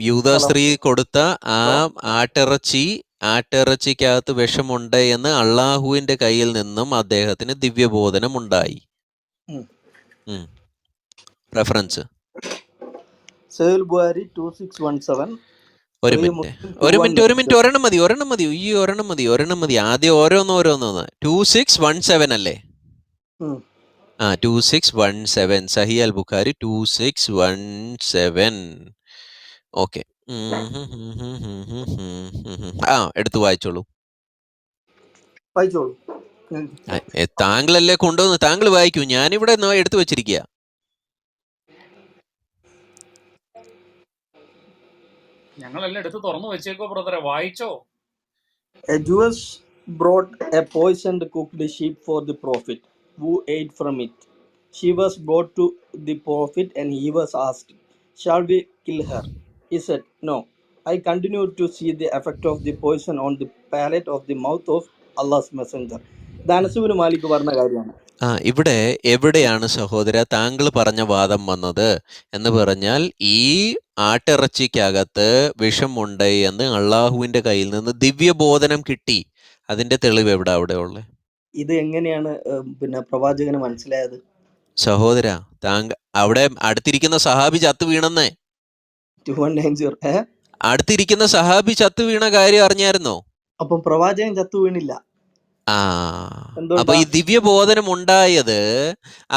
യൂദാ ഹലോ സ്ത്രീ കൊടുത്ത ആ ഹലോ ആട്ടിറച്ചിക്കകത്ത് വിഷമുണ്ട് എന്ന് അള്ളാഹുവിന്റെ കയ്യിൽ നിന്നും അദ്ദേഹത്തിന് ദിവ്യബോധനം ഉണ്ടായി. റെഫറൻസ് സഹീൽ ബുഖാരി 2617, ഒരു സഹീഹ് മിനിറ്റ് മുസ്ലിം ഒരു മിനിറ്റ് 2197. ഒരെണ്ണം മതി. ആദ്യം ഓരോന്ന്. 2617 അല്ലേ? 2617 സഹീ അൽ ബുഖാരി 2617. ഓക്കെ, എടുത്തു വായിച്ചോളൂ. വായിച്ചോളൂ. താങ്കളല്ലേ കൊണ്ടുവന്ന്, താങ്കൾ വായിക്കൂ. ഞാനിവിടെ എടുത്തു വെച്ചിരിക്കുക. ഞങ്ങളെല്ലാം എടുത്ത് തുറന്നു വെച്ചേക്കോ ബ്രദറെ, വായിച്ചോ. A Jewess brought a poisoned cooked sheep for the prophet, who ate from it. She was brought to the prophet, and he was asked, "Shall we kill her?" He said, "No. I continued to see the effect of the poison on the palate of the mouth of Allah's messenger." ഇത് അനസുബിന് മാലിക് പറഞ്ഞ കാര്യമാണ്. ഇവിടെ എവിടെയാണ് സഹോദര താങ്കൾ പറഞ്ഞ വാദം വന്നത് എന്ന് പറഞ്ഞാൽ, ഈ ആട്ടിറച്ചിക്കകത്ത് വിഷമുണ്ട് എന്ന് അള്ളാഹുവിന്റെ കയ്യിൽ നിന്ന് ദിവ്യബോധനം കിട്ടി. അതിന്റെ തെളിവ് എവിടെ അവിടെ ഉള്ളത്? ഇത് എങ്ങനെയാണ് പ്രവാചകന് മനസ്സിലായത്? സഹോദര, അവിടെ അടുത്തിരിക്കുന്ന സഹാബി ചത്തു വീണെന്നേ. 2190. അടുത്തിരിക്കുന്ന സഹാബി ചത്തു വീണ കാര്യം അറിഞ്ഞായിരുന്നോ? അപ്പം പ്രവാചകൻ ചത്തു വീണില്ല. അപ്പൊ ഈ ദിവ്യബോധനം ഉണ്ടായത്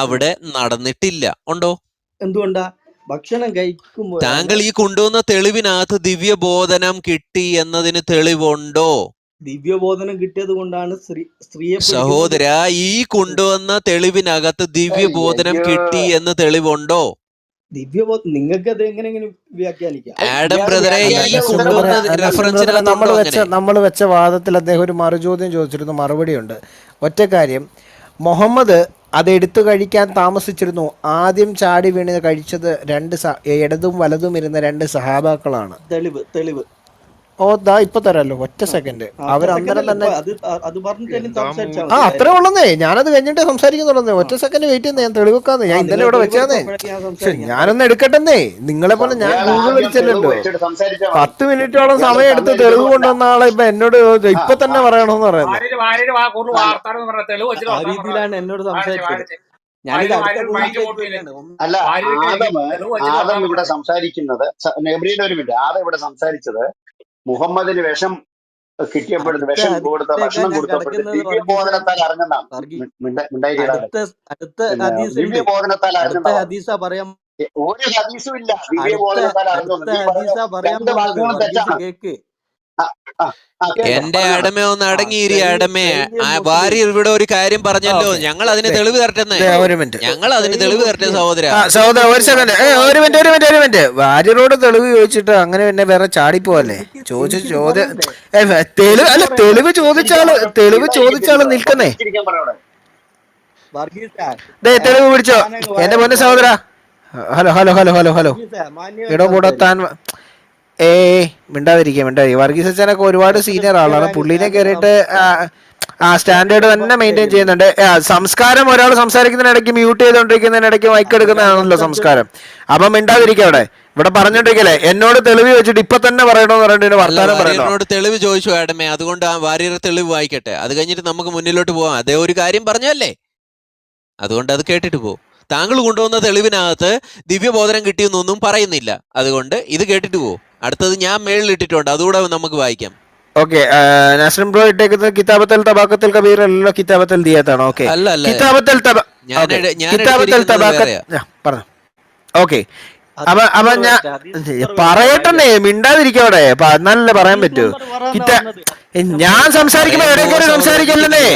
അവിടെ നടന്നിട്ടില്ല. ഉണ്ടോ? എന്തുകൊണ്ടാ? ഭക്ഷണം കഴിക്കുമ്പോൾ താങ്കൾ ഈ കൊണ്ടുവന്ന തെളിവിനകത്ത് ദിവ്യബോധനം കിട്ടി എന്നതിന് തെളിവുണ്ടോ? ദിവ്യബോധനം കിട്ടിയത് കൊണ്ടാണ് സ്ത്രീയെ സഹോദര, ഈ കൊണ്ടുവന്ന തെളിവിനകത്ത് ദിവ്യബോധനം കിട്ടി എന്ന് തെളിവുണ്ടോ? ദിവ്യബോധം നിങ്ങൾക്ക് അത് എങ്ങനെ വ്യാഖ്യാനിക്കാം? ആഡം ബ്രദറെ, ഈ കൊണ്ടുവന്ന റെഫറൻസിനകത്ത് നമ്മൾ വെച്ച വാദത്തിൽ അദ്ദേഹം ഒരു മറുചോദ്യം ചോദിച്ചിരുന്നു, മറുപടിയുണ്ട്. ഒറ്റ കാര്യം, മുഹമ്മദ് അത് എടുത്തു കഴിക്കാൻ താമസിച്ചിരുന്നു. ആദ്യം ചാടി വീണ് കഴിച്ചത് ഇടതും വലതും ഇരുന്ന 2 സഹാബാക്കളാണ്. തെളിവ് ഇപ്പൊ തരാമല്ലോ, ഒറ്റ സെക്കൻഡ്. അവർ അന്നേരം തന്നെ അത്രേ ഉള്ളന്നേ. ഞാനത് കഴിഞ്ഞിട്ട് സംസാരിക്കുന്നുള്ളന്നേ. ഒറ്റ സെക്കൻഡ് വെയിറ്റ് ചെയ്യുന്നേ, ഞാൻ തെളിവെക്കാന്നേ. ഞാൻ ഇന്നലെ ഇവിടെ വെച്ചാന്നേ. ഞാനൊന്ന് എടുക്കട്ടെന്നേ. നിങ്ങളെ പോലെ ഞാൻ ഗൂഗിൾ അടിച്ചല്ലോ. 10 മിനിറ്റോളം സമയം എടുത്ത് തെളിവ് കൊണ്ടുവന്ന ആളെ ഇപ്പൊ എന്നോട് ഇപ്പൊ തന്നെ പറയണമെന്ന് പറയുന്നത്. ആ രീതിയിലാണ് എന്നോട് സംസാരിച്ചത്. അല്ല, ആദം ഇവിടെ സംസാരിക്കുന്നത്, ആദം ഇവിടെ സംസാരിച്ചത് മുഹമ്മദിന് വിഷം കിട്ടിയപ്പെടുന്നത്, വിഷം കൊടുത്ത ഭക്ഷണം കൊടുത്തപ്പെടുന്നത് ദിവ്യബോധനത്താൽ അറിഞ്ഞെന്നാണ്. ദിവ്യബോധനത്താൽ അറിഞ്ഞെന്നാണ്. ഒരു ഹദീസും ഇല്ല ദിവ്യബോധനത്താൽ അറിഞ്ഞു. 2 വാക്കുകളും തെറ്റാണ്. എന്റെ അടമേ ഒന്ന് അടങ്ങിയിരി. അടമേ, വാര്യർ ഇവിടെ ഒരു കാര്യം പറഞ്ഞല്ലോ, ഞങ്ങൾ അതിന് തെളിവ് തരട്ടെ. സഹോദര ഒരു സെക്കൻഡ്, ഒരു മിനിറ്റ്. വാര്യരോട് തെളിവ് ചോദിച്ചിട്ട് അങ്ങനെ പിന്നെ വേറെ ചാടിപ്പോവല്ലേ? തെളിവ് ചോദിച്ചാള് നിൽക്കുന്നേ. തെളിവ് പിടിച്ചോ എന്റെ പൊന്നെ സഹോദര. ഹലോ ഇടോ കൂടത്താൻ മിണ്ടാതിരിക്കുക. വർഗീസ് അച്ഛനൊക്കെ ഒരുപാട് സീനിയർ ആളാണ്. പുള്ളിനെ കയറിയിട്ട് സ്റ്റാൻഡേർഡ് തന്നെ മെയിൻറ്റെയിൻ ചെയ്യുന്നുണ്ട്. സംസ്കാരം, ഒരാൾ സംസാരിക്കുന്നതിനിടയ്ക്ക് മ്യൂട്ട് ചെയ്തുകൊണ്ടിരിക്കുന്നതിനിടയ്ക്ക് മൈക്ക് എടുക്കുന്നതാണല്ലോ സംസ്കാരം. അപ്പം മിണ്ടാതിരിക്കുക. ഇവിടെ പറഞ്ഞോണ്ടിരിക്കല്ലേ, എന്നോട് തെളിവ് വെച്ചിട്ട് ഇപ്പൊ തന്നെ പറയണോന്ന് പറഞ്ഞിട്ട് വർത്താനം പറയുന്നോട് തെളിവ് ചോദിച്ചു ആഡമേ. അതുകൊണ്ട് ആ വാര്യർ തെളിവ് വായിക്കട്ടെ, അത് കഴിഞ്ഞിട്ട് നമുക്ക് മുന്നിലോട്ട് പോവാം. അതേ ഒരു കാര്യം പറഞ്ഞല്ലേ, അതുകൊണ്ട് അത് കേട്ടിട്ട് പോകും. താങ്കൾ കൊണ്ടുവന്ന തെളിവിനകത്ത് ദിവ്യബോധനം കിട്ടിയെന്നൊന്നും പറയുന്നില്ല. അതുകൊണ്ട് ഇത് കേട്ടിട്ട് പോകും. അടുത്തത് ഞാൻ മേളിലിട്ടിട്ടുണ്ട്, അതുകൂടെ നമുക്ക് വായിക്കാം. ഓക്കെ, നാസ്രിൻ ബ്രോ ഇട്ടേക്കുന്നത് കിതാബത്തുൽ തബാഖത്തുൽ കബീർ അല്ലല്ലോ, കിതാബത്തുൽ ദിയാത്താണ്. ഓക്കെ, കിതാബത്തുൽ തബാഖത്ത് പറഞ്ഞു. ഓക്കെ, അപ്പൊ ഞാൻ പറയട്ടെ, മിണ്ടാതിരിക്കവിടെ. എന്നാലല്ലേ പറയാൻ പറ്റൂ. ഞാൻ സംസാരിക്കുമ്പോ സംസാരിക്കല്ലേ.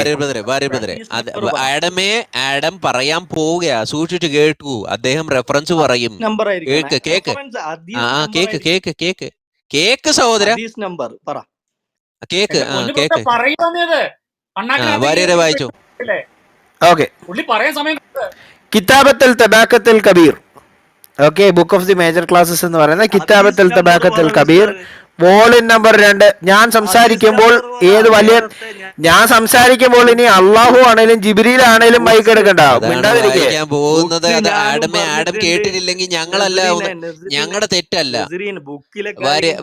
ആഡം പറയാൻ പോവുകയാ, സൂക്ഷിച്ചു കേട്ടു. അദ്ദേഹം റെഫറൻസ് പറയും. കേക്ക് സഹോദര, കേക്ക് വായിച്ചു. Okay, Kitab al Tabaqat al Kabir. Okay, book of the major classes എന്ന് പറയുന്ന Kitab al Tabaqat al Kabir volume number 2. ഞാൻ സംസാരിക്കുമ്പോൾ ഏത് വലിയ ഞാൻ സംസാരിക്കുമ്പോൾ ഇനി അള്ളാഹു ആണേലും ജിബ്രീൽ ആണേലും മൈക്ക് എടുക്കണ്ട, അതാണ് മിണ്ടാതിരിക്കേ. വായിക്കാൻ പോകുന്നത്. അത് ഞാനും ആഡം പറഞ്ഞിട്ടുണ്ട് കേട്ടിട്ടില്ലെങ്കിൽ ഞങ്ങളല്ല, ഞങ്ങളുടെ തെറ്റല്ല. നസറീൻ ബുക്കിലെ കാര്യം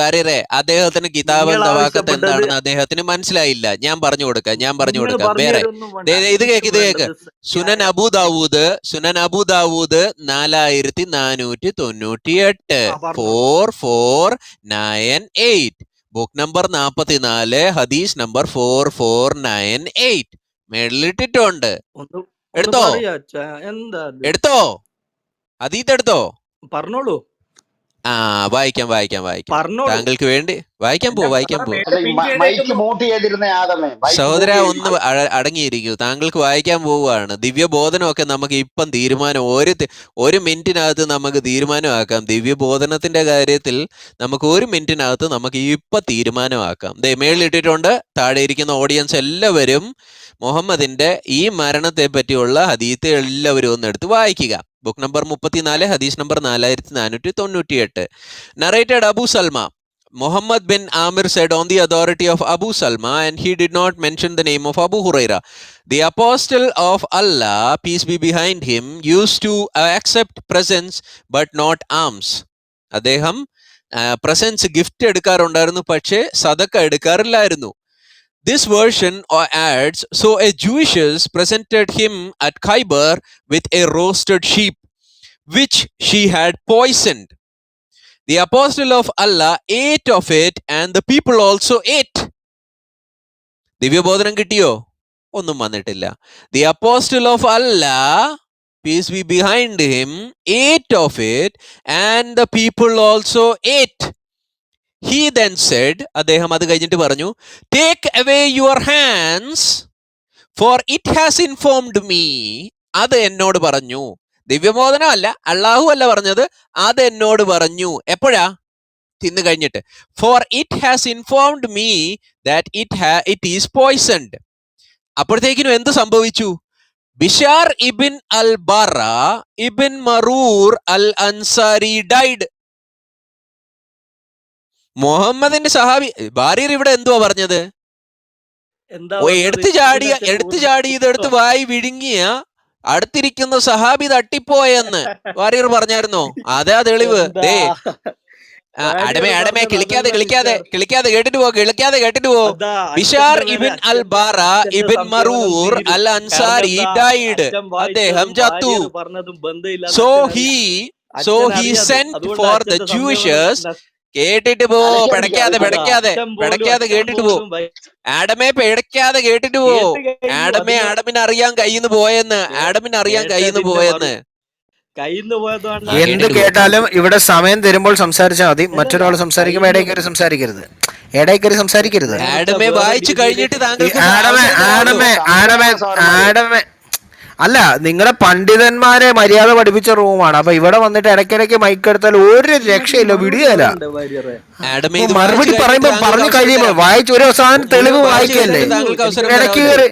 വാര്യരെ അദ്ദേഹത്തിന് കിതാബൻ നിങ്ങൾ തവാക്കത്ത് ആവശ്യപ്പെട്ടത് എന്താണെന്ന് അദ്ദേഹത്തിന് മനസ്സിലായില്ല. ഞാൻ പറഞ്ഞു കൊടുക്കാം നിങ്ങൾ വേറെ പറഞ്ഞുതരൊന്നും വേണ്ട. ഇത് കേക്ക് നിങ്ങൾക്ക് വേണ്ടത് സുനൻ അബൂ ദാവൂദ് 4498 പറഞ്ഞോ. 4498 ബുക്ക് നമ്പർ 44 ഹദീസ് നമ്പർ 4498 മേളിലിട്ടിട്ടുണ്ട്. ഒന്ന് എടുത്തോ പറയാ അച്ഛാ, എന്താ ഇത്? എടുത്തോ അതീതെടുത്തോ. പറഞ്ഞോളൂ, ആ വായിക്കാം പറഞ്ഞോളൂ. താങ്കൾക്ക് വേണ്ടി വായിക്കാൻ പോ. അല്ല, ഈ മൈക്ക് മൂട്ട് ചെയ്തിരുന്ന ആദമേ, മൈക്ക് സഹോദര മൂട്ട് ഒന്ന് അടങ്ങിയിരിക്കൂ. താങ്കൾക്ക് വായിക്കാൻ പോവുകയാണ്. ദിവ്യബോധനമൊക്കെ നമുക്ക് ഇപ്പം തീരുമാനം ഒരു മിനിറ്റിനകത്ത് നമുക്ക് തീരുമാനമാക്കാം. ദിവ്യബോധനത്തിന്റെ കാര്യത്തിൽ നമുക്ക് ഒരു മിനിറ്റിനകത്ത് നമുക്ക് ഇപ്പൊ തീരുമാനമാക്കാം. മേളിലിട്ടിട്ടുണ്ട്. താഴെ ഇരിക്കുന്ന ഓഡിയൻസ് എല്ലാവരും മുഹമ്മദിന്റെ ഈ മരണത്തെ പറ്റിയുള്ള ഹദീത്ത് എല്ലാവരും ഒന്ന് എടുത്ത് വായിക്കുക. ബുക്ക് നമ്പർ 34 ഹദീസ് number 4498. Narrated Abu Salma. Muhammad bin Amir said on the authority of Abu Salma, and he did not mention the name of Abu Huraira. The apostle of Allah, peace be behind him, used to accept presents but not alms. അദ്ദേഹം presence gift എടുക്കാറുണ്ടായിരുന്നു, പക്ഷേ സദക്ക എടുക്കാറില്ലായിരുന്നു. This version adds, so a Jewess presented him at Khaybar with a roasted sheep, which she had poisoned. The apostle of Allah ate of it and the people also ate. ദിവ്യബോധനം കിട്ടിയോ? ഒന്നും വന്നിട്ടില്ല. The apostle of Allah, peace be behind him, ate of it and the people also ate. He then said, അദ്ദേഹം അത് കഴിഞ്ഞിട്ട് പറഞ്ഞു, take away your hands, for it has informed me. അത് എന്നോട് പറഞ്ഞു. ദിവ്യബോധനം അല്ല, അള്ളാഹു അല്ല പറഞ്ഞത്, അത് എന്നോട് പറഞ്ഞു. എപ്പോഴാ? തിന്നു കഴിഞ്ഞിട്ട്. For it has informed me that it is poisoned. അപ്പോഴത്തേക്കിനും എന്ത് സംഭവിച്ചു? Bishr ibn al Bara ibn Marur al Ansari died. മുഹമ്മദിന്റെ സഹാബി ഭാര്യർ ഇവിടെ എന്തുവാ പറഞ്ഞത്? എന്താ എടുത്തു ചാടി ഇതെടുത്ത് വായി വിഴുങ്ങിയ അടുത്തിരിക്കുന്ന സഹാബി തട്ടിപ്പോയെന്ന് വാര്യർ പറഞ്ഞായിരുന്നോ? അതാ തെളിവ്. ദേ അടമേ കിളിക്കാതെ കേട്ടിട്ട് പോ. Bishr ibn al Bara ibn Marur al Ansari died. അദ്ദേഹം ചത്തു. So he sent for the ജൂയിഷേഴ്സ്. കേട്ടിട്ട് പോ, പെടക്കാതെ കേട്ടിട്ട് പോ. ആഡമേ പെടക്കാതെ കേട്ടിട്ട് പോ. ആഡമിന് അറിയാൻ കയ്യിന്ന് പോയെന്ന്. എന്ത് കേട്ടാലും ഇവിടെ സമയം തരുമ്പോൾ സംസാരിച്ചാൽ മതി. മറ്റൊരാൾ സംസാരിക്കുമ്പോൾ ഇടയിൽ കയറി സംസാരിക്കരുത്. ആഡമേ വായിച്ചു കഴിഞ്ഞിട്ട് ആഡമേ അല്ല, നിങ്ങളെ പണ്ഡിതന്മാരെ മര്യാദ പഠിപ്പിച്ച റൂമാണ്. അപ്പൊ ഇവിടെ വന്നിട്ട് ഇടയ്ക്കിടയ്ക്ക് മൈക്ക് എടുത്താൽ ഒരു രക്ഷയില്ല, വിടുകയല്ല. മറുപടി പറയുമ്പോ പറഞ്ഞു കഴിയുമ്പോ വായിച്ച് ഒരു അവസാനം തെളിവ് വായിക്കല്ലേ, ഇടയ്ക്ക് കയറി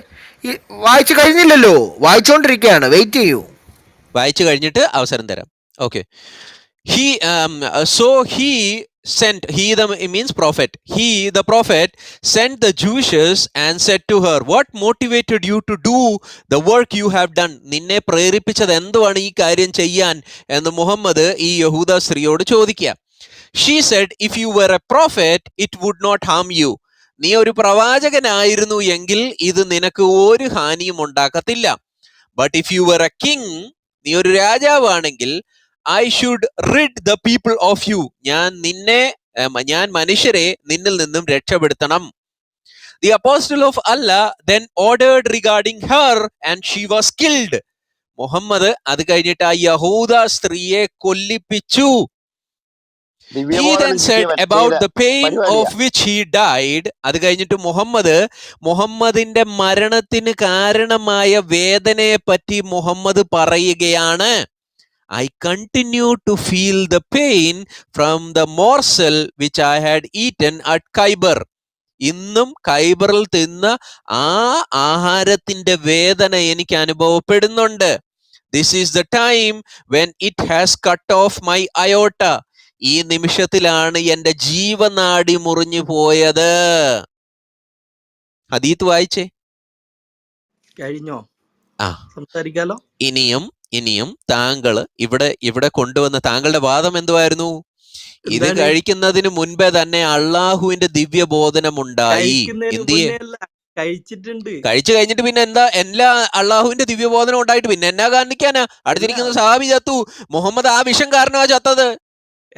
വായിച്ചു കഴിഞ്ഞില്ലല്ലോ, വായിച്ചോണ്ടിരിക്കുകയാണ്, വെയിറ്റ് ചെയ്യൂ. വായിച്ചു കഴിഞ്ഞിട്ട് അവസരം തരാം. Okay. The prophet sent the Jewesses and said to her, what motivated you to do the work you have done? നിന്നെ പ്രേരിപ്പിച്ചത് എന്തുവാണ് ഈ കാര്യം ചെയ്യാൻ എന്ന് മുഹമ്മദ് ഈ യഹൂദ സ്ത്രീയോട് ചോദിക്കുക. She said, if you were a prophet, it would not harm you. നീ ഒരു പ്രവാചകനായിരുന്നു എങ്കിൽ ഇത് നിനക്ക് ഒരു ഹാനിയും ഉണ്ടാക്കത്തില്ല. But if you were a king, നീ ഒരു രാജാവാണെങ്കിൽ, I should rid the people of you. ഞാൻ മനുഷ്യരെ നിന്നിൽ നിന്നും രക്ഷപ്പെടുത്തണം. The apostle of Allah then ordered regarding her and she was killed. Muhammad അത് കഴിഞ്ഞിട്ട് ആ യഹൂദ സ്ത്രീയെ കൊല്ലിപ്പിച്ചു. He then said about the pain of which he died. അത് കഴിഞ്ഞിട്ട് മുഹമ്മദിന്റെ മരണത്തിന് കാരണമായ വേദനയെ പറ്റി മുഹമ്മദ് പറയുകയാണ്. I continue to feel the pain from the morsel which I had eaten at Khaybar. ഇന്നും ഖൈബറിൽ തിന്ന ആ ആഹാരത്തിന്റെ വേദന എനിക്ക് അനുഭവപ്പെടുന്നുണ്ട്. This is the time when it has cut off my aorta. ഈ നിമിഷത്തിലാണ് എന്റെ ജീവനാടി മുറിഞ്ഞു പോയത്. ഹദീത്ത് വായിച്ചേ. കഴിഞ്ഞോ? ആ സംസാരിക്കാലോ. ഇനിയും താങ്കള് ഇവിടെ കൊണ്ടുവന്ന താങ്കളുടെ വാദം എന്തുവായിരുന്നു? ഇത് എന്താണ്? കഴിക്കുന്നതിന് മുൻപേ തന്നെ അള്ളാഹുവിന്റെ ദിവ്യബോധനമുണ്ടായി. കഴിക്കുന്നതിന് എന്തിയെ മുന്നേ അല്ല, കഴിച്ചിട്ടുണ്ട്. കഴിച്ചു കഴിഞ്ഞിട്ട് പിന്നെ എന്താ? എല്ലാ അള്ളാഹുവിന്റെ ദിവ്യബോധനം ഉണ്ടായിട്ട് പിന്നെ എന്നാ കാണിക്കാനാ? അടുത്തിരിക്കുന്ന സഹാബി ചത്തു. മുഹമ്മദ് ആ വിഷം കാരണമാ ചത്തത്.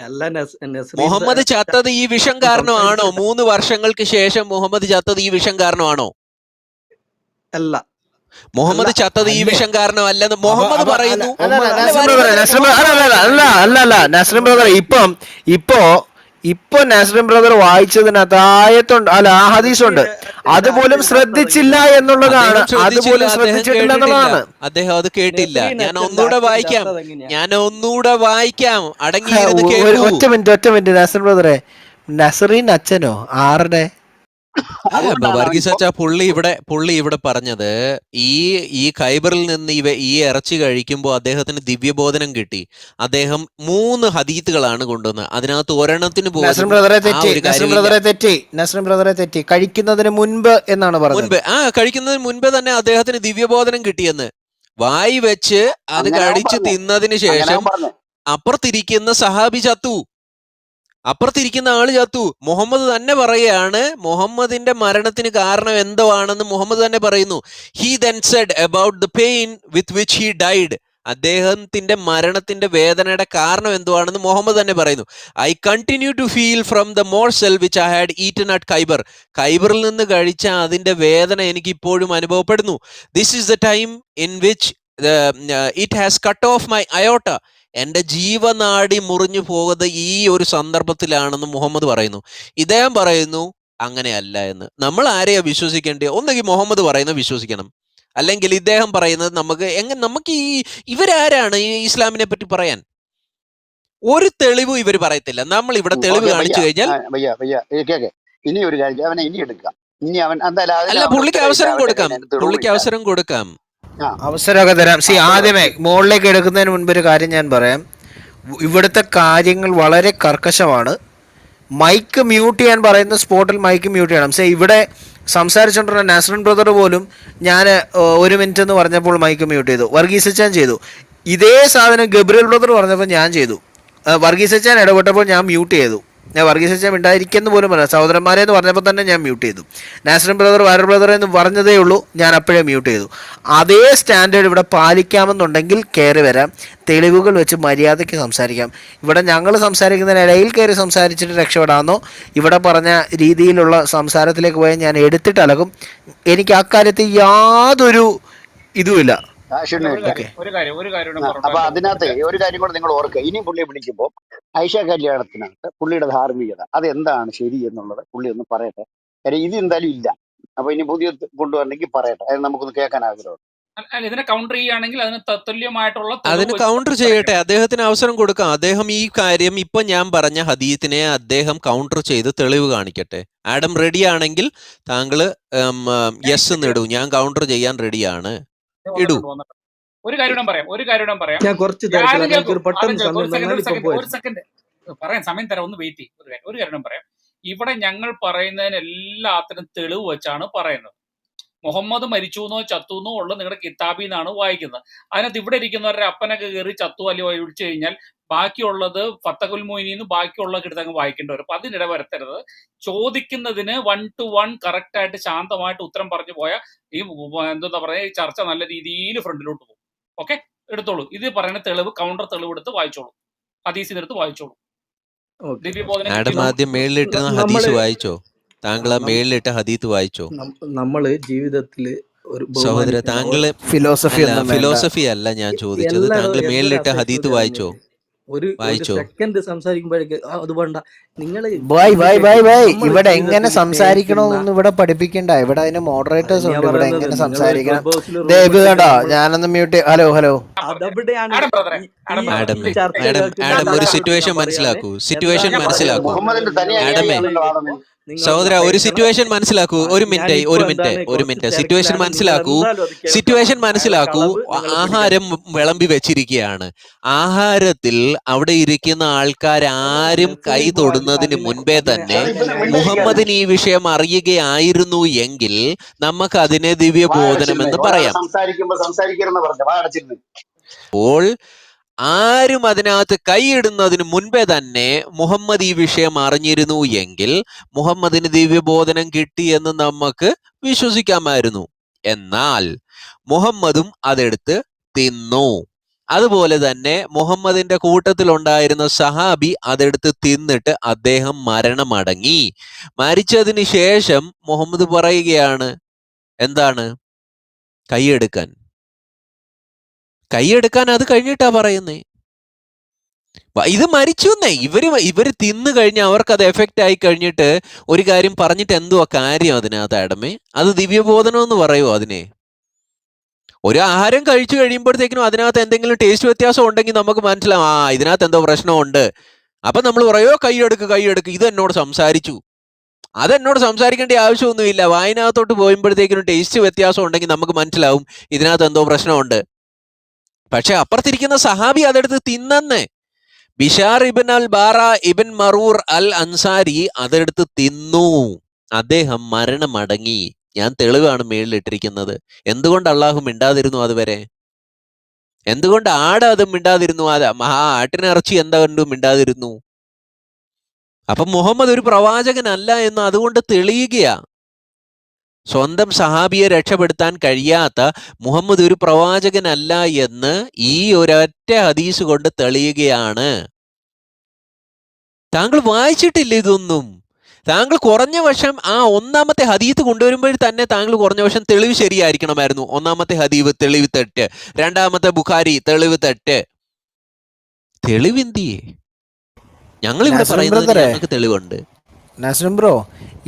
അല്ല, നസ്രീൻ മുഹമ്മദ് ചത്തത് ഈ വിഷം കാരണമാണോ? 3 വർഷങ്ങൾക്ക് ശേഷം മുഹമ്മദ് ചത്തത് ഈ വിഷം കാരണമാണോ? അല്ല, മുഹമ്മദ് ചത്തത് ഈ വിഷം കാരണമല്ലെന്ന് മുഹമ്മദ് പറയുന്നു. നസ്രീൻ ബ്രദർ ഇപ്പൊ നസ്രീൻ ബ്രദർ വായിച്ചതിനകത്ത് ആയത്തുണ്ട്, അല്ല ആ ഹദീസുണ്ട്, അതുപോലും ശ്രദ്ധിച്ചില്ല എന്നുള്ളതാണ്. അതുപോലും ശ്രദ്ധിച്ചിട്ടില്ല എന്നുള്ളതാണ്. അദ്ദേഹം അത് കേട്ടില്ല. ഞാൻ ഒന്നുകൂടെ വായിക്കാം. അടങ്ങിയിരുന്ന് കേൾക്കൂ. ഒറ്റ മിനിറ്റ് നസ്രീൻ ബ്രദറെ. നസ്രീൻ അച്ഛനോ? ആരുടെ? വർഗീസ് അച്ഛാ, പുള്ളി ഇവിടെ പറഞ്ഞത് ഈ ഖൈബറിൽ നിന്ന് ഈ ഇറച്ചി കഴിക്കുമ്പോൾ അദ്ദേഹത്തിന് ദിവ്യബോധനം കിട്ടി. അദ്ദേഹം 3 ഹദീത്തുകളാണ് കൊണ്ടുവന്നത്. അതിനകത്ത് ഒരെണ്ണത്തിന് നസ്രീൻ ബ്രദറെ തെറ്റി. കഴിക്കുന്നതിന് മുൻപ് എന്നാണ് പറഞ്ഞത്. കഴിക്കുന്നതിന് മുൻപ് തന്നെ അദ്ദേഹത്തിന് ദിവ്യബോധനം കിട്ടിയെന്ന്. വായി വെച്ച് അത് കടിച്ച് തിന്നതിന് ശേഷം അപ്പുറത്തിരിക്കുന്ന സഹാബി ചത്തു. അപ്പുറത്തിരിക്കുന്ന ആള് ചത്തു. മുഹമ്മദ് തന്നെ പറയുകയാണ് മുഹമ്മദിന്റെ മരണത്തിന് കാരണം എന്തോ ആണെന്ന് മുഹമ്മദ് തന്നെ പറയുന്നു. He then said about the pain with which he died. അദ്ദേഹത്തിന്റെ മരണത്തിന്റെ വേദനയുടെ കാരണം എന്തുവാണെന്ന് മുഹമ്മദ് തന്നെ പറയുന്നു. I continue to feel from the morsel which I had eaten at Khaybar. ഖൈബറിൽ നിന്ന് കഴിച്ച അതിന്റെ വേദന എനിക്ക് ഇപ്പോഴും അനുഭവപ്പെടുന്നു. This is the time in which it has cut off my aorta. എന്റെ ജീവനാടി മുറിഞ്ഞു പോകുന്നത് ഈ ഒരു സന്ദർഭത്തിലാണെന്ന് മുഹമ്മദ് പറയുന്നു. ഇദ്ദേഹം പറയുന്നു അങ്ങനെയല്ല എന്ന്. നമ്മൾ ആരെയാ വിശ്വസിക്കേണ്ടത്? ഒന്നെങ്കിൽ മുഹമ്മദ് പറയുന്നത് വിശ്വസിക്കണം, അല്ലെങ്കിൽ ഇദ്ദേഹം പറയുന്നത് നമുക്ക് ഇവരാരാണ് ഈ ഇസ്ലാമിനെ പറ്റി പറയാൻ? ഒരു തെളിവും ഇവർ പറയത്തില്ല. നമ്മൾ ഇവിടെ തെളിവ് കാണിച്ചു കഴിഞ്ഞാൽ ഇനി ഒരു കാര്യം അവനെ ഇനി എടുക്കാം. ഇനി അവൻ അല്ല, പുള്ളിക്ക് അവസരം കൊടുക്കാം. അവസരമൊക്കെ തരാം. ആദ്യമേ മുകളിലേക്ക് എടുക്കുന്നതിന് മുൻപ് ഒരു കാര്യം ഞാൻ പറയാം. ഇവിടുത്തെ കാര്യങ്ങൾ വളരെ കർക്കശമാണ്. മൈക്ക് മ്യൂട്ട് ചെയ്യാൻ പറയുന്ന സ്പോട്ടിൽ മൈക്ക് മ്യൂട്ട് ചെയ്യണം. ഇവിടെ സംസാരിച്ചുകൊണ്ടിരുന്ന നസ്രീൻ ബ്രദർ പോലും ഞാൻ 1 മിനിറ്റ് എന്ന് പറഞ്ഞപ്പോൾ മൈക്ക് മ്യൂട്ട് ചെയ്തു. വർഗീസ് അച്ചാൻ ചെയ്തു. ഇതേ സാധനം ഗബ്രിയൽ ബ്രദർ പറഞ്ഞപ്പോൾ ഞാൻ ചെയ്തു. വർഗീസ് അച്ചാൻ ഇടപെട്ടപ്പോൾ ഞാൻ മ്യൂട്ട് ചെയ്തു. ഞാൻ വർഗീസ് അച്ചാൻ ഉണ്ടായിരിക്കുന്നു പോലും പറയാം. സഹോദരന്മാരെ എന്ന് പറഞ്ഞപ്പോൾ തന്നെ ഞാൻ മ്യൂട്ട് ചെയ്തു. നാസ്രിൻ ബ്രദർ വയർ ബ്രദർ എന്ന് പറഞ്ഞതേ ഉള്ളൂ, ഞാൻ അപ്പോഴേ മ്യൂട്ട് ചെയ്തു. അതേ സ്റ്റാൻഡേർഡ് ഇവിടെ പാലിക്കാമെന്നുണ്ടെങ്കിൽ കയറി വരാം, തെളിവുകൾ വെച്ച് മര്യാദയ്ക്ക് സംസാരിക്കാം. ഇവിടെ ഞങ്ങൾ സംസാരിക്കുന്നതിനിടയിൽ കയറി സംസാരിച്ചിട്ട് രക്ഷപ്പെടാമെന്നോ ഇവിടെ പറഞ്ഞ രീതിയിലുള്ള സംസാരത്തിലേക്ക് പോയാൽ ഞാൻ എടുത്തിട്ട് അലകും. എനിക്ക് അക്കാര്യത്തിൽ യാതൊരു ഇതുമില്ല. അപ്പൊ അതിനകത്ത് ഒരു കാര്യം കൂടെ നിങ്ങൾ ഓർക്കുക. ഇനി പുള്ളിയെ വിളിക്കുമ്പോൾ ഐഷ കല്യാണത്തിനകത്ത് പുള്ളിയുടെ ധാർമ്മികത അതെന്താണ് ശരി എന്നുള്ളത് പുള്ളി ഒന്ന് പറയട്ടെ. കാര്യം ഇത് എന്തായാലും ഇല്ല. അപ്പൊ ഇനി പുതിയ കൊണ്ടുവരണമെങ്കിൽ പറയട്ടെ, അത് നമുക്കൊന്ന് കേൾക്കാൻ ആഗ്രഹം. ഇതിനെ കൗണ്ടർ ചെയ്യുകയാണെങ്കിൽ അതിന് കൗണ്ടർ ചെയ്യട്ടെ, അദ്ദേഹത്തിന് അവസരം കൊടുക്കാം. അദ്ദേഹം ഈ കാര്യം ഇപ്പൊ ഞാൻ പറഞ്ഞ ഹദീത്തിനെ അദ്ദേഹം കൗണ്ടർ ചെയ്ത് തെളിവ് കാണിക്കട്ടെ. ആഡം റെഡി ആണെങ്കിൽ താങ്കള് യെസ് എന്ന് ഇടൂ, ഞാൻ കൗണ്ടർ ചെയ്യാൻ റെഡിയാണ്, ഇടൂ. ഒരു കാര്യം പറയാം. പറയാൻ സമയം തരാം, ഒന്ന് വെയിറ്റ് ചെയ്യും. ഒരു കാര്യം പറയാം. ഇവിടെ ഞങ്ങൾ പറയുന്നതിന് എല്ലാത്തിനും തെളിവ് വെച്ചാണ് പറയുന്നത്. മുഹമ്മദ് മരിച്ചു എന്നോ ചത്തു എന്നോ ഉള്ള നിങ്ങളുടെ കിതാബിൽ നിന്നാണ് വായിക്കുന്നത്. അതിനകത്ത് ഇവിടെ ഇരിക്കുന്നവരുടെ അപ്പനൊക്കെ കയറി ചത്തു അല്ലെങ്കിൽ ഒഴിച്ചു കഴിഞ്ഞാൽ ബാക്കിയുള്ളത് ഫത്തഹുൽ മൊയ്നീന്ന് ബാക്കിയുള്ള കിടത്തങ്ങ് വായിക്കേണ്ടി വരും. അപ്പൊ അതിനിട വരുത്തരുത്. ചോദിക്കുന്നതിന് 1 to 1 കറക്റ്റ് ആയിട്ട് ശാന്തമായിട്ട് ഉത്തരം പറഞ്ഞു പോയാൽ ഈ എന്താ പറയുക, ഈ ചർച്ച നല്ല രീതിയിൽ ഫ്രണ്ടിലോട്ട് പോകും. ഓക്കെ, എടുത്തോളൂ. ഇത് പറയുന്ന തെളിവ് കൗണ്ടർ തെളിവ് എടുത്ത് വായിച്ചോളൂ, ഹദീസിന് എടുത്ത് വായിച്ചോളൂ. ആദ്യം മേളിലിട്ട് ഹദീസ് വായിച്ചോ? താങ്കൾ ആ മേളിലിട്ട് ഹദീത്ത് വായിച്ചോ? നമ്മള് ജീവിതത്തില് സഹോദര, താങ്കള് ഫിലോസഫി അല്ല ഞാൻ ചോദിച്ചത്. താങ്കൾ മേളിലിട്ട് ഹദീത്ത് വായിച്ചോ? സെക്കൻഡ് സംസാരിക്കുമ്പോഴേക്ക് അത് വേണ്ട. നിങ്ങള് ഇവിടെ എങ്ങനെ സംസാരിക്കണമെന്നൊന്നും ഇവിടെ പഠിപ്പിക്കണ്ട. ഇവിടെ അതിന് മോഡറേറ്റേഴ്സ് ഉണ്ട്. ഇവിടെ എങ്ങനെ സംസാരിക്കണം കണ്ടോ? ഞാനൊന്ന് മ്യൂട്ട്. ഹലോ ആഡം ഒരു സിറ്റുവേഷൻ മനസ്സിലാക്കൂ. ആഡമേ, നിങ്ങൾ സഹോദര ഒരു പറയണം. സിറ്റുവേഷൻ മനസ്സിലാക്കൂ. ഒരു മിനിറ്റ് ഞാനിപ്പോ ഒരു എന്താണ് മിനിറ്റ് ഒരു കുറച്ച് മിനിറ്റ് സിറ്റുവേഷൻ തിരക്കിലാണ്. നിങ്ങൾ മനസ്സിലാക്കൂ. എന്തായാലും അത് കേൾക്കണം. സിറ്റുവേഷൻ അയാളെ മനസ്സിലാക്കൂ. കളവ് നിങ്ങൾ പിടിക്കണം. ആഹാരം വിളമ്പി വെച്ചിരിക്കുകയാണ്. ആഹാരത്തിൽ അവിടെ ഇരിക്കുന്ന ആൾക്കാരും കൈ നസറി ബ്രോ തൊടുന്നതിന് അതിന് മുൻപേ അതിന് തന്നെ എടാ, ഇവനെ അതിനല്ല മിണ്ടായിരിക്കാതെ മുഹമ്മദിന് ഈ വിഷയം അറിയുകയായിരുന്നു എങ്കിൽ നമുക്ക് അതിനെ ദിവ്യബോധനം വായടച്ചിരുന്നേ. എന്ന് ഒരാൾ പറയാം. സംസാരിക്കുമ്പോ സംസാരിക്കരുതെന്ന് പറഞ്ഞ വായടച്ചിരുന്നേ. അപ്പോൾ ആരും അതിനകത്ത് കൈയിടുന്നതിന് മുൻപേ തന്നെ മുഹമ്മദ് ഈ വിഷയം അറിഞ്ഞിരുന്നു എങ്കിൽ മുഹമ്മദിന് ദിവ്യബോധനം കിട്ടിയെന്ന് നമുക്ക് വിശ്വസിക്കാമായിരുന്നു. എന്നാൽ മുഹമ്മദും അതെടുത്ത് തിന്നു. അതുപോലെ തന്നെ മുഹമ്മദിന്റെ കൂട്ടത്തിലുണ്ടായിരുന്ന സഹാബി അതെടുത്ത് തിന്നിട്ട് അദ്ദേഹം മരണമടങ്ങി. മരിച്ചതിന് ശേഷം മുഹമ്മദ് പറയുകയാണ് എന്താണ്? കൈയെടുക്കാൻ അത് കഴിഞ്ഞിട്ടാ പറയുന്നേ. ഇത് മരിച്ചു എന്നേ. ഇവര് തിന്നു കഴിഞ്ഞ് അവർക്ക് അത് എഫക്റ്റ് ആയി കഴിഞ്ഞിട്ട് ഒരു കാര്യം പറഞ്ഞിട്ട് എന്തുവാ കാര്യം അതിനകത്ത് ആഡമേ? അത് ദിവ്യബോധനം എന്ന് പറയുമോ അതിനെ? ഒരു ആഹാരം കഴിച്ചു കഴിയുമ്പോഴത്തേക്കിനും അതിനകത്ത് എന്തെങ്കിലും ടേസ്റ്റ് വ്യത്യാസം ഉണ്ടെങ്കിൽ നമുക്ക് മനസ്സിലാവും ഇതിനകത്ത് എന്തോ പ്രശ്നമുണ്ട്. അപ്പൊ നമ്മൾ പറയോ കൈയെടുക്ക് ഇത് എന്നോട് സംസാരിച്ചു. അതെന്നോട് സംസാരിക്കേണ്ട ആവശ്യമൊന്നുമില്ല. വായനകത്തോട്ട് പോയുമ്പോഴത്തേക്കിനും ടേസ്റ്റ് വ്യത്യാസം ഉണ്ടെങ്കിൽ നമുക്ക് മനസ്സിലാവും ഇതിനകത്ത് എന്തോ പ്രശ്നമുണ്ട്. പക്ഷെ അപ്പുറത്തിരിക്കുന്ന സഹാബി അതെടുത്ത് തിന്നന്ന്. ബിഷാർ ഇബൻ അൽ ബാറ ഇബൻ മറൂർ അൽ അൻസാരി അതെടുത്ത് തിന്നു. അദ്ദേഹം മരണമടങ്ങി. ഞാൻ തെളിവാണ് മേളിലിട്ടിരിക്കുന്നത്. എന്തുകൊണ്ട് അള്ളാഹു മിണ്ടാതിരുന്നു അതുവരെ? എന്തുകൊണ്ട് അത് മിണ്ടാതിരുന്നു? ആട്ടിനിറച്ചി എന്തുകൊണ്ട് മിണ്ടാതിരുന്നു? അപ്പൊ മുഹമ്മദ് ഒരു പ്രവാചകനല്ല എന്ന് അതുകൊണ്ട് തെളിയുകയാ. സ്വന്തം സഹാബിയെ രക്ഷപ്പെടുത്താൻ കഴിയാത്ത മുഹമ്മദ് ഒരു പ്രവാചകനല്ല എന്ന് ഈ ഒരൊറ്റ ഹദീസ് കൊണ്ട് തെളിയുകയാണ്. താങ്കൾ വായിച്ചിട്ടില്ല ഇതൊന്നും. താങ്കൾ കുറഞ്ഞ വശം ആ ഒന്നാമത്തെ ഹദീത്ത് കൊണ്ടുവരുമ്പോൾ തന്നെ താങ്കൾ കുറഞ്ഞ വശം തെളിവ് ശരിയായിരിക്കണമായിരുന്നു. ഒന്നാമത്തെ ഹദീവ് തെളിവ് തെറ്റ്, രണ്ടാമത്തെ ബുഖാരി തെളിവ് തെറ്റ്. തെളിവെന്തിയേ? ഞങ്ങളിവിടെ പറയുന്നതിന് ഞങ്ങൾക്ക് തെളിവുണ്ട്. നസ്രം ബ്രോ,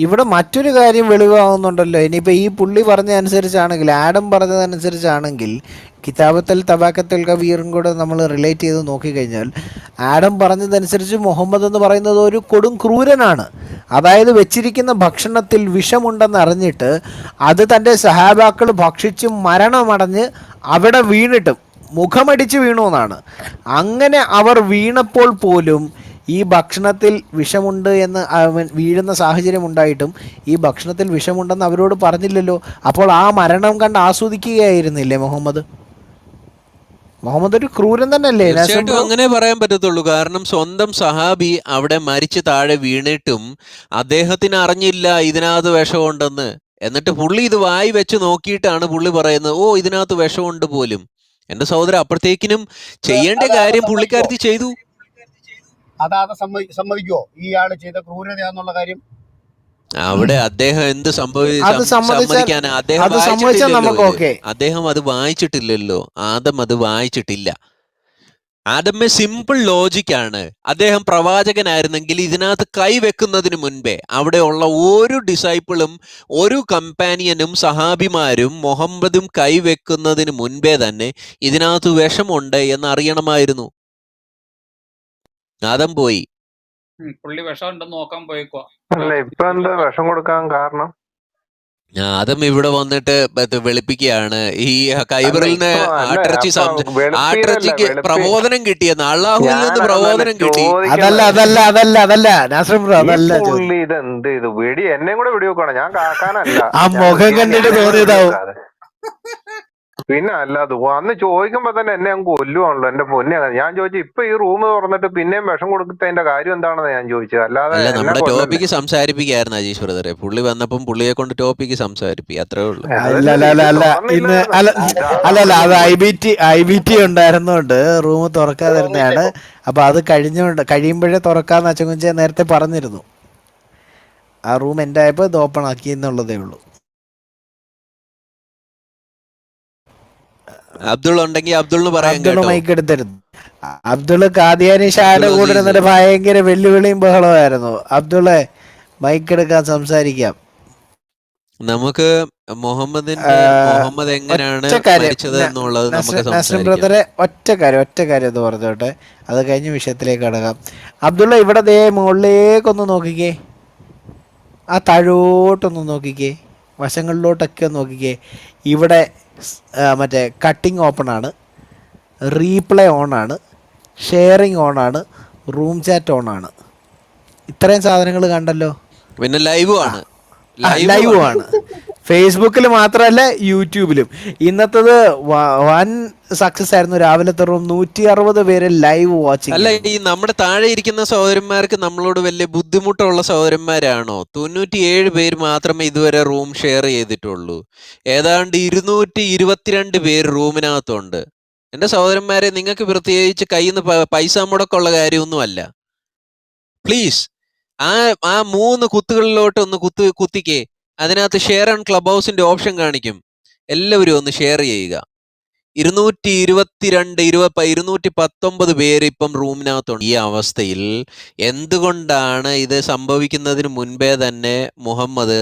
ഇവിടെ മറ്റൊരു കാര്യം വെളിവാകുന്നുണ്ടല്ലോ. ഇനിയിപ്പോൾ ഈ പുള്ളി പറഞ്ഞ അനുസരിച്ചാണെങ്കിൽ, ആഡം പറഞ്ഞതനുസരിച്ചാണെങ്കിൽ, കിതാബത്തൽ തബാക്കത്തൽ കബീറും കൂടെ നമ്മൾ റിലേറ്റ് ചെയ്ത് നോക്കിക്കഴിഞ്ഞാൽ ആഡം പറഞ്ഞതനുസരിച്ച് മുഹമ്മദ് എന്ന് പറയുന്നത് ഒരു കൊടും ക്രൂരനാണ്. അതായത് വെച്ചിരിക്കുന്ന ഭക്ഷണത്തിൽ വിഷമുണ്ടെന്ന് അറിഞ്ഞിട്ട് അത് തൻ്റെ സഹാബാക്കൾ ഭക്ഷിച്ച് മരണമടഞ്ഞ് അവിടെ വീണിട്ടും മുഖമടിച്ച് വീണു എന്നാണ്. അങ്ങനെ അവർ വീണപ്പോൾ പോലും ഈ ഭക്ഷണത്തിൽ വിഷമുണ്ട് എന്ന് വീഴുന്ന സാഹചര്യം ഉണ്ടായിട്ടും ഈ ഭക്ഷണത്തിൽ വിഷമുണ്ടെന്ന് അവരോട് പറഞ്ഞില്ലല്ലോ. അപ്പോൾ ആ മരണം കണ്ട് ആസ്വദിക്കുകയായിരുന്നില്ലേ മുഹമ്മദ്? ഒരു ക്രൂരൻ തന്നെയല്ലേ? തീർച്ചയായിട്ടും അങ്ങനെ പറയാൻ പറ്റത്തുള്ളൂ. കാരണം സ്വന്തം സഹാബി അവിടെ മരിച്ച് താഴെ വീണിട്ടും അദ്ദേഹത്തിന് അറിഞ്ഞില്ല ഇതിനകത്ത് വിഷമുണ്ടെന്ന്. എന്നിട്ട് പുള്ളി ഇത് വായി വെച്ച് നോക്കിയിട്ടാണ് പുള്ളി പറയുന്നത് ഇതിനകത്ത് വിഷമുണ്ട് പോലും. എന്റെ സഹോദരൻ, അപ്പോഴത്തേക്കിനും ചെയ്യേണ്ട കാര്യം പുള്ളിക്കാരത്തി ചെയ്തു. അതാത് സമ്മതിക്കോ ഇയാള് ചെയ്ത ക്രൂരതയാന്നുള്ള കാര്യം? അവിടെ അദ്ദേഹം എന്ത് സമ്മതിക്കാനാ? അദ്ദേഹം അത് വായിച്ചിട്ടില്ലല്ലോ. ആദം അത് വായിച്ചിട്ടില്ല. ആദമെ സിമ്പിൾ ലോജിക്കാണ്. അദ്ദേഹം പ്രവാചകനായിരുന്നെങ്കിൽ ഇതിനകത്ത് കൈവെക്കുന്നതിന് മുൻപേ അവിടെയുള്ള ഒരു ഡിസൈപ്പിളും ഒരു കമ്പാനിയനും സഹാബിമാരും മുഹമ്മദും കൈവെക്കുന്നതിന് മുൻപേ തന്നെ ഇതിനകത്ത് വിഷമുണ്ട് എന്ന് അറിയണമായിരുന്നു. ആദം പോയി. പുള്ളി വിഷം ഉണ്ടെന്ന് നോക്കാൻ പോയേക്കുവാ. അല്ല, ഇപ്പൊ എന്താ വിഷം കൊടുക്കാൻ കാരണം? ആദം ഇവിടെ വന്നിട്ട് വെളുപ്പിക്കുകയാണ്. ഈ ഖൈബറിൽ ആട്ടിറച്ചിക്ക് പ്രബോധനം കിട്ടിയെന്ന്, അള്ളാഹുവിൽ നിന്ന് പ്രബോധനം കിട്ടി. ഇതെന്ത് ഇത് വെടി എന്നെ കൂടെ വെടി വെക്കണം. ഞാൻ കാക്കാനല്ല, ആ മുഖം കണ്ടിട്ട് തോന്നിയതാവും. പിന്നെ അല്ലാതെ അന്ന് ചോദിക്കുമ്പോ തന്നെ എന്നെ അങ്ങ് കൊല്ലുവാണല്ലോ. എന്റെ പൊന്നെ, ഞാൻ ചോദിച്ചു ഇപ്പൊ ഈ റൂം തുറന്നിട്ട് പിന്നെയും വിഷം കൊടുത്തതിന്റെ കാര്യം എന്താണെന്ന് ഞാൻ ചോദിച്ചത്. അല്ലാതെ നമ്മുടെ ടോപ്പിക്ക് സംസാരിപ്പിക്കായിരുന്നു അജീഷ് ബ്രദറെ. പുള്ളി വന്നപ്പം പുള്ളിയെ കൊണ്ട് ടോപ്പിക്ക് സംസാരിപ്പിക്കുക, അത്രേ ഉള്ളൂ. അല്ലല്ല, അത് IBT ഉണ്ടായിരുന്നോണ്ട് റൂം തുറക്കാതിരുന്നതാണ്. അപ്പൊ അത് കഴിയുമ്പോഴേ തുറക്കാന്ന് അച്ചകുഞ്ച നേരത്തെ പറഞ്ഞിരുന്നു. ആ റൂം എൻ്റെ ആയപ്പോ ഇത് ഓപ്പൺ ആക്കി എന്നുള്ളതേ ഉള്ളൂ. അബ്ദുൾ ഉണ്ടെങ്കിൽ അബ്ദുളിന് പറയാം. മൈക്ക് എടുത്തിരുന്നു. അബ്ദുള് കാദിയാനി ഷായുടെ കൂടെ ഇരുന്നിട്ട് ഭയങ്കര വെല്ലുവിളിയും ബഹളമായിരുന്നു. അബ്ദുളെ മൈക്ക് എടുക്കാൻ സംസാരിക്കാം. നമുക്ക് മുഹമ്മദ് എങ്ങനെയാണ് മരിച്ചത് എന്നുള്ളത് നമുക്ക് നസ്രിൻ ബ്രദറെ ഒറ്റ കാര്യം എന്ന് പറഞ്ഞോട്ടെ, അത് കഴിഞ്ഞ വിഷയത്തിലേക്ക് കടക്കാം. അബ്ദുള്ള ഇവിടെ ദേ മുകളിലേക്കൊന്ന് നോക്കിക്കേ. ആ താഴോട്ടൊന്ന് നോക്കിക്കേ, വശങ്ങളിലോട്ടൊക്കെ ഒന്ന് നോക്കിക്കേ. ഇവിടെ മറ്റേ കട്ടിങ് ഓപ്പണാണ്, റീപ്ലേ ഓണാണ്, ഷെയറിങ് ഓണാണ്, റൂം ചാറ്റ് ഓണാണ്. ഇത്രയും സാധനങ്ങൾ കണ്ടല്ലോ. പിന്നെ ലൈവും ആ ആണ്, ലൈവും ആണ്. ഫേസ്ബുക്കിൽ മാത്രമല്ല യൂട്യൂബിലും. ഇന്നത്തത് വൻ സക്സസ് ആയിരുന്നു. രാവിലത്തെ റൂം 160 പേര് ലൈവ് വാച്ചിങ് അല്ല, ആയിരുന്നു. ഈ നമ്മുടെ താഴെ ഇരിക്കുന്ന സഹോദരന്മാർക്ക് നമ്മളോട് വലിയ ബുദ്ധിമുട്ടുള്ള സഹോദരന്മാരാണോ? 97 പേര് മാത്രമേ ഇതുവരെ റൂം ഷെയർ ചെയ്തിട്ടുള്ളൂ. ഏതാണ്ട് 222 പേര് റൂമിനകത്തുണ്ട്. എന്റെ സഹോദരന്മാരെ, നിങ്ങൾക്ക് പ്രത്യേകിച്ച് കയ്യിൽ നിന്ന് പൈസ മുടക്കമുള്ള കാര്യമൊന്നുമല്ല. പ്ലീസ് ആ ആ 3 കുത്തുകളിലോട്ട് ഒന്ന് കുത്തിക്കേ. അതിനകത്ത് ഷെയർ ആൻഡ് ക്ലബ് ഹൗസിന്റെ ഓപ്ഷൻ കാണിക്കും. എല്ലാവരും ഒന്ന് ഷെയർ ചെയ്യുക. 219 പേര് ഇപ്പം റൂമിനകത്തുണ്ട്. ഈ അവസ്ഥയിൽ എന്തുകൊണ്ടാണ് ഇത് സംഭവിക്കുന്നതിന് മുൻപേ തന്നെ മുഹമ്മദ്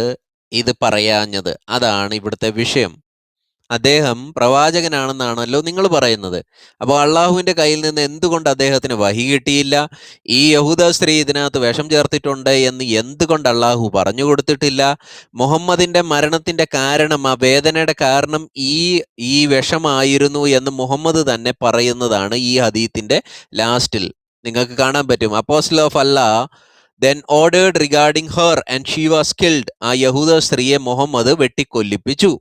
ഇത് പറയാഞ്ഞത്? അതാണ് ഇവിടുത്തെ വിഷയം. അദ്ദേഹം പ്രവാചകനാണെന്നാണല്ലോ നിങ്ങൾ പറയുന്നത്. അപ്പോൾ അള്ളാഹുവിന്റെ കയ്യിൽ നിന്ന് എന്തുകൊണ്ട് അദ്ദേഹത്തിന് വഹി കിട്ടിയില്ല? ഈ യഹൂദ സ്ത്രീ ഇതിനകത്ത് വിഷം ചേർത്തിട്ടുണ്ട് എന്ന് എന്തുകൊണ്ട് അള്ളാഹു പറഞ്ഞു കൊടുത്തിട്ടില്ല? മുഹമ്മദിന്റെ മരണത്തിന്റെ കാരണം, ആ വേദനയുടെ കാരണം ഈ വിഷമായിരുന്നു എന്ന് മുഹമ്മദ് തന്നെ പറയുന്നതാണ് ഈ ഹദീത്തിന്റെ ലാസ്റ്റിൽ നിങ്ങൾക്ക് കാണാൻ പറ്റും. Apostle of Allah then ordered regarding her and she was killed. ആ യഹൂദ സ്ത്രീയെ Muhammad വെട്ടിക്കൊല്ലിപ്പിച്ചു.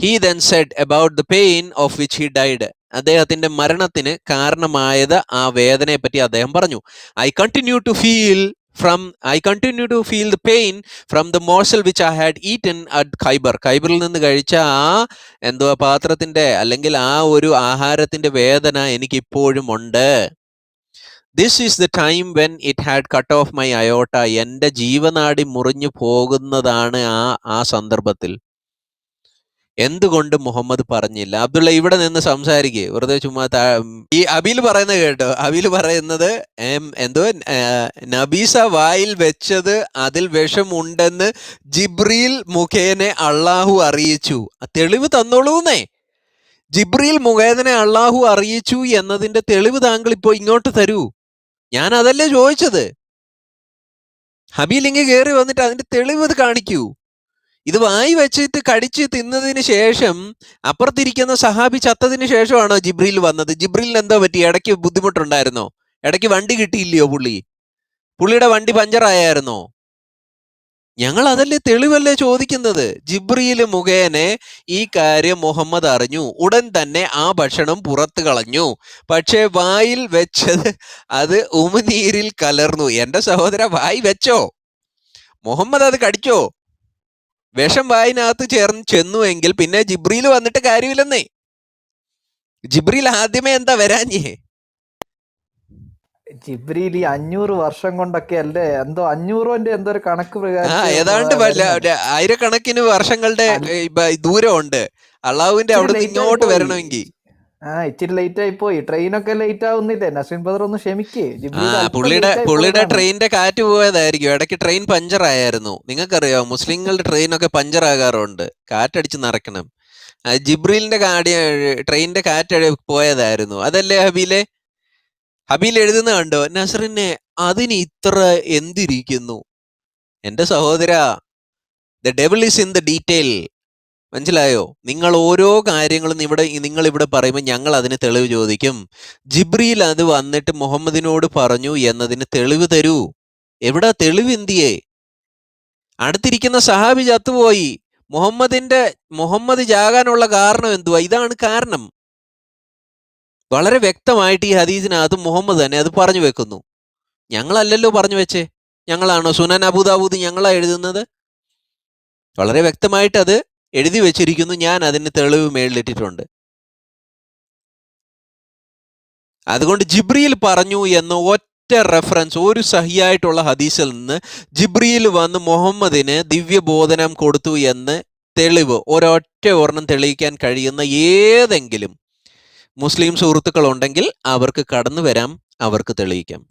He then said about the pain of which he died. അദ്ദേഹത്തിന്റെ മരണത്തിന് കാരണമായത് ആ വേദനയെ പറ്റി അദ്ദേഹം പറഞ്ഞു. I continue to feel the pain from the morsel which I had eaten at Khaybar. ഖൈബറിൽ നിന്ന് കഴിച്ച ആ പാത്രത്തിന്റെ അല്ലെങ്കിൽ ആ ഒരു ആഹാരത്തിന്റെ വേദന എനിക്ക് ഇപ്പോഴും ഉണ്ട്. This is the time when it had cut off my aorta. എൻ്റെ ജീവനാടി മുറിഞ്ഞു പോകുന്നതാണ് ആ സന്ദർഭത്തിൽ. എന്തുകൊണ്ട് മുഹമ്മദ് പറഞ്ഞില്ല? അബ്ദുള്ള ഇവിടെ നിന്ന് സംസാരിക്കേ, വെറുതെ ചുമ്മാ. ഈ അബീൽ പറയുന്നത് കേട്ടോ. അബീൽ പറയുന്നത് നബീസ വായിൽ വെച്ചത് അതിൽ വിഷമുണ്ടെന്ന് ജിബ്രീൽ മുഖേന അള്ളാഹു അറിയിച്ചു. തെളിവ് തന്നോളൂന്നേ. ജിബ്രീൽ മുഖേന അള്ളാഹു അറിയിച്ചു എന്നതിന്റെ തെളിവ് താങ്കൾ ഇപ്പോ ഇങ്ങോട്ട് തരൂ. ഞാൻ അതല്ലേ ചോദിച്ചത്. ഹബീൽ ഇങ്ങ് കയറി വന്നിട്ട് അതിന്റെ തെളിവ് കാണിക്കൂ. ഇത് വായി വെച്ചിട്ട് കടിച്ച് തിന്നതിന് ശേഷം അപ്പുറത്തിരിക്കുന്ന സഹാബി ചത്തതിന് ശേഷമാണോ ജിബ്രീൽ വന്നത്? ജിബ്രീലിന് എന്തോ പറ്റി? ഇടയ്ക്ക് ബുദ്ധിമുട്ടുണ്ടായിരുന്നോ? ഇടയ്ക്ക് വണ്ടി കിട്ടിയില്ലയോ? പുള്ളിയുടെ വണ്ടി പഞ്ചറായിരുന്നോ? ഞങ്ങൾ അതല്ലേ തെളിവല്ലേ ചോദിക്കുന്നത്. ജിബ്രീൽ മുഖേന ഈ കാര്യം മുഹമ്മദ് അറിഞ്ഞു. ഉടൻ തന്നെ ആ ഭക്ഷണം പുറത്തു കളഞ്ഞു. പക്ഷെ വായിൽ വെച്ചത് അത് ഉമിനീരിൽ കലർന്നു. എന്റെ സഹോദര, വായി വെച്ചോ? മുഹമ്മദ് അത് കടിച്ചോ? വിഷം വായിനകത്ത് ചെന്നു എങ്കിൽ പിന്നെ ജിബ്രീൽ വന്നിട്ട് കാര്യമില്ലെന്നേ. ജിബ്രീൽ ആദ്യമേ എന്താ വരാഞ്ഞേ? ജിബ്രീൽ ഈ 500 വർഷം കൊണ്ടൊക്കെ അല്ലേ, എന്തോ 500ന്റെ എന്തോ ഒരു കണക്ക് പ്രകാരം ഏതാണ്ട് ആയിരക്കണക്കിന് വർഷങ്ങളുടെ ദൂരമുണ്ട് അള്ളാഹുവിന്റെ അവിടുന്ന് ഇങ്ങോട്ട് വരണമെങ്കിൽ. ഇച്ചിരി ലേറ്റ് ആയി പോയി. ട്രെയിനൊക്കെ ലേറ്റ് ആവുന്നില്ലേ? നസ്രീൻ ബദർ ഒന്ന് ക്ഷമിക്കേ. പുള്ളിയുടെ ട്രെയിനിന്റെ കാറ്റ് പോയതായിരിക്കും. ഇടയ്ക്ക് ട്രെയിൻ പഞ്ചർ ആയിരുന്നു. നിങ്ങൾക്കറിയാം, മുസ്ലിങ്ങളുടെ ട്രെയിനൊക്കെ പഞ്ചർ ആകാറുണ്ട്, കാറ്റടിച്ച് നിറയ്ക്കണം. ജിബ്രീലിന്റെ ട്രെയിനിന്റെ കാറ്റ് പോയതായിരുന്നു. അതല്ലേ ഹബീലെ? ഹബീൽ എഴുതുന്ന കണ്ടോ? നസറിനെ അതിന് ഇത്ര എന്തിരിക്കുന്നു? എന്റെ സഹോദര, the devil is in the detail. മനസ്സിലായോ? നിങ്ങൾ ഓരോ കാര്യങ്ങളും നിങ്ങൾ ഇവിടെ പറയുമ്പോൾ ഞങ്ങൾ അതിന് തെളിവ് ചോദിക്കും. ജിബ്രീൽ അത് വന്നിട്ട് മുഹമ്മദിനോട് പറഞ്ഞു എന്നതിന് തെളിവ് തരൂ. എവിടാ തെളിവ്? എന്തിയേ? അടുത്തിരിക്കുന്ന സഹാബി ചത്തുപോയി. മുഹമ്മദ് ജാകാനുള്ള കാരണം എന്തുവാ? ഇതാണ് കാരണം. വളരെ വ്യക്തമായിട്ട് ഈ ഹദീസിനകത്ത് മുഹമ്മദ് തന്നെ അത് പറഞ്ഞു വെക്കുന്നു. ഞങ്ങളല്ലല്ലോ പറഞ്ഞു വെച്ചേ. ഞങ്ങളാണോ? സുനൻ അബൂദാവൂദ് ഞങ്ങളാ എഴുതുന്നത്. വളരെ വ്യക്തമായിട്ട് അത് എഴുതി വെച്ചിരിക്കുന്നു. ഞാൻ അതിന് തെളിവ് മേളിലിട്ടിട്ടുണ്ട്. അതുകൊണ്ട് ജിബ്രീൽ പറഞ്ഞു എന്ന ഒറ്റ റെഫറൻസ് ഒരു സഹിയായിട്ടുള്ള ഹദീസിൽ നിന്ന് ജിബ്രീൽ വന്ന് മുഹമ്മദിന് ദിവ്യബോധനം കൊടുത്തു എന്ന് തെളിവ് ഒരെണ്ണം തെളിയിക്കാൻ കഴിയുന്ന ഏതെങ്കിലും മുസ്ലിം സുഹൃത്തുക്കൾ ഉണ്ടെങ്കിൽ അവർക്ക് കടന്നു വരാം, അവർക്ക് തെളിയിക്കാം.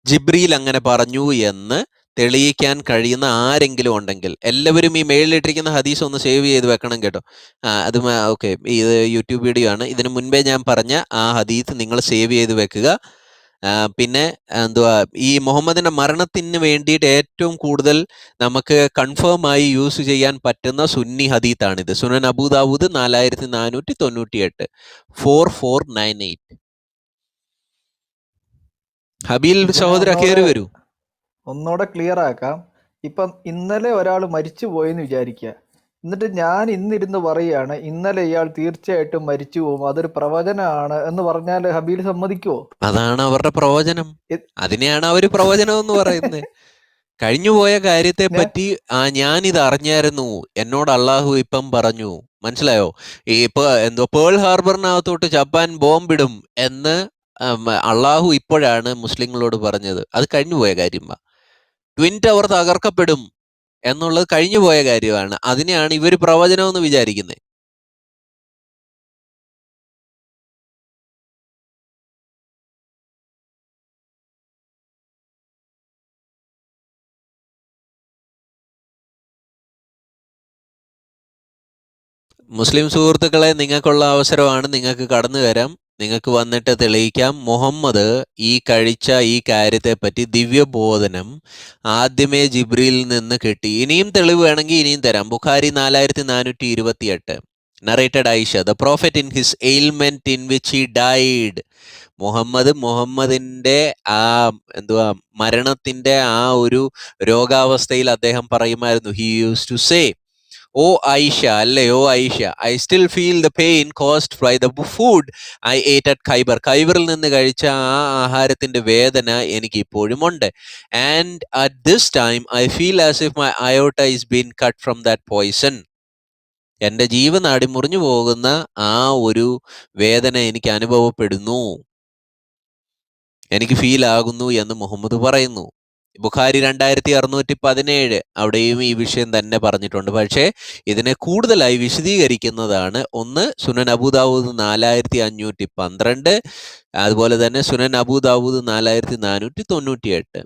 ജിബ്രീൽ അങ്ങനെ പറഞ്ഞു എന്ന് തെളിയിക്കാൻ കഴിയുന്ന ആരെങ്കിലും ഉണ്ടെങ്കിൽ എല്ലാവരും ഈ മെയിലിട്ടിരിക്കുന്ന ഹദീസ് ഒന്ന് സേവ് ചെയ്ത് വെക്കണം കേട്ടോ. അത് ഓക്കെ, ഇത് യൂട്യൂബ് വീഡിയോ ആണ്. ഇതിനു മുൻപേ ഞാൻ പറഞ്ഞ ആ ഹദീസ് നിങ്ങൾ സേവ് ചെയ്ത് വെക്കുക. പിന്നെ എന്തുവാ ഈ മുഹമ്മദിന്റെ മരണത്തിന് വേണ്ടിയിട്ട് ഏറ്റവും കൂടുതൽ നമുക്ക് കൺഫേം ആയി യൂസ് ചെയ്യാൻ പറ്റുന്ന സുന്നി ഹദീത്താണിത്. സുനൻ അബൂദാവൂദ് 4498 4498. ഹബീൽ ഇതിനെ സഹോദര ഒന്നൂടെ കയറി വരൂ. ഒന്നുകൂടെ ക്ലിയർ ആക്കാം. ഇപ്പം ഇന്നലെ ഒരാൾ മരിച്ചു പോയെന്ന് വിചാരിക്കുക, എന്നിട്ട് ഞാൻ ഇന്നിരുന്ന് പറയുകയാണ് ഇന്നലെ ഇയാൾ തീർച്ചയായിട്ടും മരിച്ചു പോകും, അതൊരു പ്രവചനമാണ് എന്ന് പറഞ്ഞാൽ ഹബീൽ സമ്മതിക്കുവോ? അതാണ് അവരുടെ പ്രവചനം. ഇത് അതിനെയാണ് അവര് പ്രവചനം എന്ന് പറയുന്നത്. കഴിഞ്ഞുപോയ കാര്യത്തെ ഞാൻ പറ്റി ഞാനിത് അറിഞ്ഞായിരുന്നു, എന്നോട് അള്ളാഹു ഇപ്പം പറഞ്ഞു, മനസ്സിലായോ? ഈ എന്തോ പേൾ ഹാർബറിനകത്തോട്ട് ജപ്പാൻ ബോംബിടും എന്ന് അള്ളാഹു ഇപ്പോഴാണ് മുസ്ലിങ്ങളോട് പറഞ്ഞത്. അത് കഴിഞ്ഞുപോയ കാര്യമാ. ട്വിൻ ടവർ തകർക്കപ്പെടും എന്നുള്ളത് കഴിഞ്ഞുപോയ കാര്യമാണ്. അതിനെയാണ് ഇവര് പ്രവചനം എന്ന് വിചാരിക്കുന്നത്. മുസ്ലിം സുഹൃത്തുക്കളെ, നിങ്ങൾക്കുള്ള അവസരമാണ്, നിങ്ങൾക്ക് കടന്നു വരാം, നിങ്ങൾക്ക് വന്നിട്ട് തെളിയിക്കാം. മുഹമ്മദ് ഈ കഴിച്ച ഈ കാര്യത്തെപ്പറ്റി ദിവ്യബോധനം ആദ്യമേ ജിബ്രീലിൽ നിന്ന് കിട്ടി. ഇനിയും തെളിവ് വേണമെങ്കിൽ ഇനിയും തരാം. Bukhari 4428. Narrated Aisha, the prophet in his ailment in which he died. മുഹമ്മദിന്റെ ആ എന്തുവാ മരണത്തിന്റെ ആ ഒരു രോഗാവസ്ഥയിൽ അദ്ദേഹം പറയുമായിരുന്നു, he use to say, O Aisha, അല്ലയോ Aisha, I still feel the pain caused by the food I ate at Khaybar. ഖൈബറിൽ നിന്ന് കഴിച്ച ആ ആഹാരത്തിന്റെ വേദന എനിക്ക് ഇപ്പോഴും ഉണ്ട്. And at this time I feel as if my aorta is been cut from that poison. എൻ്റെ ജീവനാടി മുറിഞ്ഞു പോകുന്ന ആ ഒരു വേദന എനിക്ക് അനുഭവപ്പെടുന്നു, എനിക്ക് ഫീൽ ആകുന്നു എന്ന് മുഹമ്മദ് പറയുന്നു. ബുഖാരി 2617, അവിടെയും ഈ വിഷയം തന്നെ പറഞ്ഞിട്ടുണ്ട്. പക്ഷേ ഇതിനെ കൂടുതലായി വിശദീകരിക്കുന്നതാണ് ഒന്ന് സുനൻ അബൂദാവൂദ് 4512, അതുപോലെ തന്നെ സുനൻ അബൂദാവൂദ് 4498.